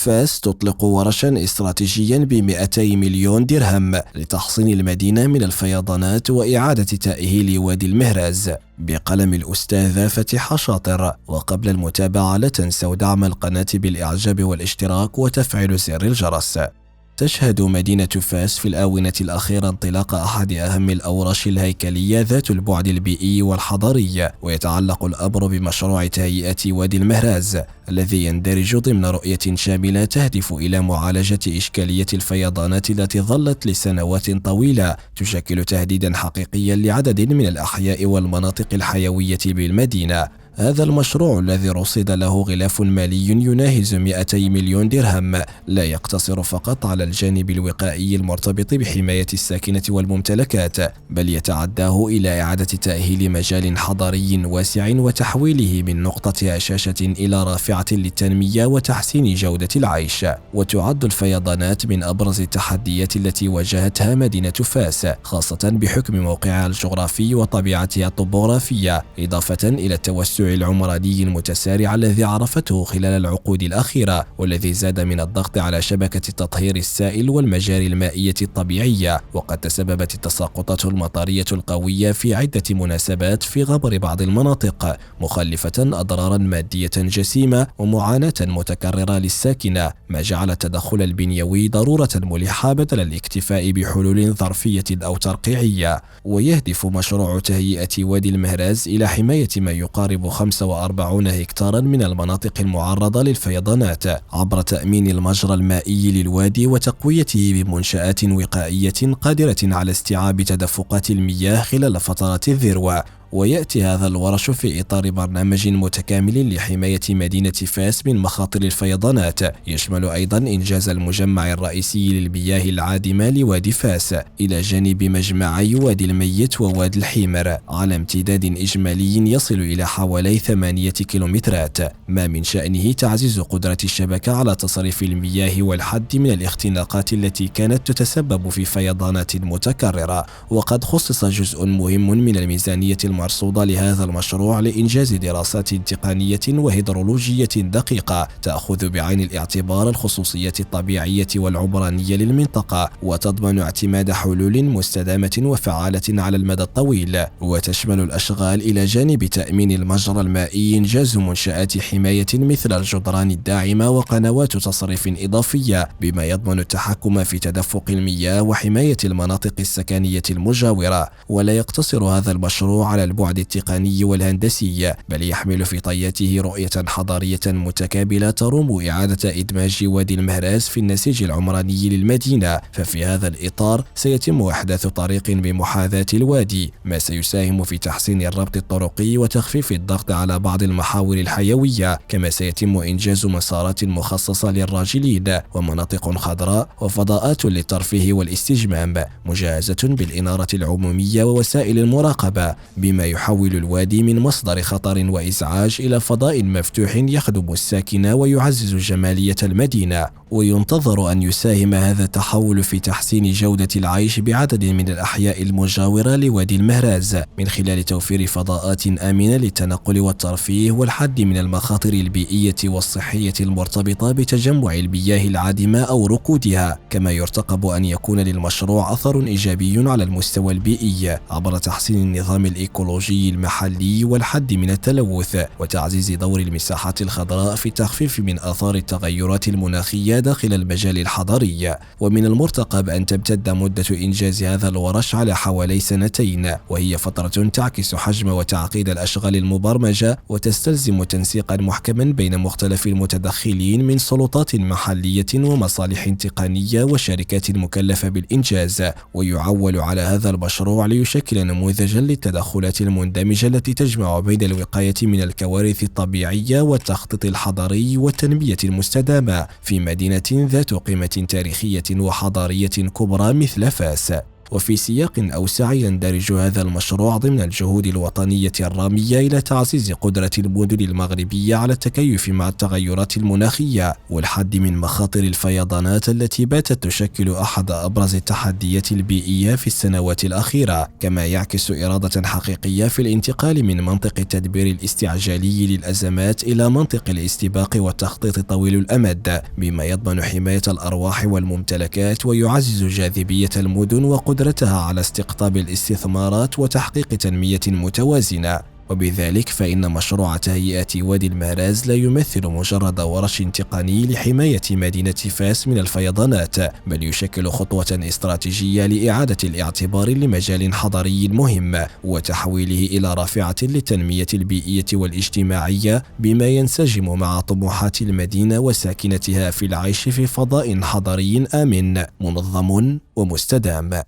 فاس تطلق ورشا استراتيجيا ب200 مليون درهم لتحصين المدينة من الفيضانات وإعادة تأهيل وادي المهراز، بقلم الأستاذة فتيحة شاطر. وقبل المتابعة لا تنسوا دعم القناة بالإعجاب والاشتراك وتفعيل زر الجرس. تشهد مدينة فاس في الآونة الأخيرة انطلاق أحد أهم الأورش الهيكلية ذات البعد البيئي والحضاري، ويتعلق الأمر بمشروع تهيئة وادي المهراز الذي يندرج ضمن رؤية شاملة تهدف إلى معالجة إشكالية الفيضانات التي ظلت لسنوات طويلة تشكل تهديدا حقيقيا لعدد من الأحياء والمناطق الحيوية بالمدينة. هذا المشروع الذي رصد له غلاف مالي يناهز 200 مليون درهم لا يقتصر فقط على الجانب الوقائي المرتبط بحماية الساكنة والممتلكات، بل يتعداه إلى إعادة تأهيل مجال حضري واسع وتحويله من نقطة هشاشة إلى رافعة للتنمية وتحسين جودة العيش. وتعد الفيضانات من أبرز التحديات التي واجهتها مدينة فاس، خاصة بحكم موقعها الجغرافي وطبيعتها الطبوغرافية، إضافة إلى التوسع العمراني المتسارع الذي عرفته خلال العقود الأخيرة، والذي زاد من الضغط على شبكة تطهير السائل والمجاري المائية الطبيعية. وقد تسببت التساقطات المطرية القوية في عدة مناسبات في غبر بعض المناطق، مخلفة أضرارا مادية جسيمة ومعاناة متكررة للساكنة، ما جعل التدخل البنيوي ضرورة ملحة بدل الاكتفاء بحلول ظرفية أو ترقيعية. ويهدف مشروع تهيئة وادي المهراز إلى حماية ما يقارب 45 هكتارا من المناطق المعرضة للفيضانات عبر تأمين المجرى المائي للوادي وتقويته بمنشآت وقائية قادرة على استيعاب تدفقات المياه خلال فترات الذروة. ويأتي هذا الورش في إطار برنامج متكامل لحماية مدينة فاس من مخاطر الفيضانات، يشمل أيضا إنجاز المجمع الرئيسي للمياه العادمة لوادي فاس إلى جانب مجمعي وادي الميت ووادي الحمر على امتداد إجمالي يصل إلى حوالي 8 كيلومترات، ما من شأنه تعزيز قدرة الشبكة على تصريف المياه والحد من الاختناقات التي كانت تتسبب في فيضانات متكررة. وقد خصص جزء مهم من الميزانية مرصودة لهذا المشروع لإنجاز دراسات تقنية وهيدرولوجية دقيقة تأخذ بعين الاعتبار الخصوصيات الطبيعية والعمرانية للمنطقة، وتضمن اعتماد حلول مستدامة وفعالة على المدى الطويل، وتشمل الأشغال إلى جانب تأمين المجرى المائي إنجاز منشآت حماية مثل الجدران الداعمة وقنوات تصريف إضافية، بما يضمن التحكم في تدفق المياه وحماية المناطق السكنية المجاورة. ولا يقتصر هذا المشروع على البعد التقني والهندسي، بل يحمل في طياته رؤية حضارية متكاملة تروم إعادة إدماج وادي المهراز في النسيج العمراني للمدينة. ففي هذا الإطار سيتم إحداث طريق بمحاذاة الوادي، ما سيساهم في تحسين الربط الطرقي وتخفيف الضغط على بعض المحاور الحيوية، كما سيتم إنجاز مسارات مخصصة للراجلين ومناطق خضراء وفضاءات للترفيه والاستجمام مجهزة بالإنارة العمومية ووسائل المراقبة، بما يحول الوادي من مصدر خطر وإزعاج إلى فضاء مفتوح يخدم الساكنة ويعزز جمالية المدينة. وينتظر أن يساهم هذا التحول في تحسين جودة العيش بعدد من الأحياء المجاورة لوادي المهراز، من خلال توفير فضاءات آمنة للتنقل والترفيه والحد من المخاطر البيئية والصحية المرتبطة بتجمع المياه العادمة أو ركودها. كما يرتقب أن يكون للمشروع أثر إيجابي على المستوى البيئي عبر تحسين النظام الإيكولوجي المحلي والحد من التلوث، وتعزيز دور المساحات الخضراء في التخفيف من آثار التغيرات المناخية داخل المجال الحضري. ومن المرتقب أن تمتد مدة إنجاز هذا الورش على حوالي 2 سنين، وهي فترة تعكس حجم وتعقيد الأشغال المبرمجة وتستلزم تنسيقا محكما بين مختلف المتدخلين من سلطات محلية ومصالح تقنية وشركات مكلفة بالإنجاز. ويعول على هذا المشروع ليشكل نموذجا للتدخلات المندمجة التي تجمع بين الوقاية من الكوارث الطبيعية والتخطيط الحضري والتنمية المستدامة في مدينة ذات قيمة تاريخية وحضارية كبرى مثل فاس. وفي سياق أوسع يندرج هذا المشروع ضمن الجهود الوطنية الرامية إلى تعزيز قدرة المدن المغربية على التكيف مع التغيرات المناخية والحد من مخاطر الفيضانات التي باتت تشكل أحد أبرز التحديات البيئية في السنوات الأخيرة، كما يعكس إرادة حقيقية في الانتقال من منطق التدبير الاستعجالي للأزمات إلى منطق الاستباق والتخطيط طويل الأمد، بما يضمن حماية الأرواح والممتلكات ويعزز جاذبية المدن وقدرتها على استقطاب الاستثمارات وتحقيق تنمية متوازنة. وبذلك فإن مشروع تهيئة وادي المهراز لا يمثل مجرد ورش تقني لحماية مدينة فاس من الفيضانات، بل يشكل خطوة استراتيجية لإعادة الاعتبار لمجال حضري مهم وتحويله إلى رافعة للتنمية البيئية والاجتماعية، بما ينسجم مع طموحات المدينة وساكنتها في العيش في فضاء حضري آمن منظم ومستدام.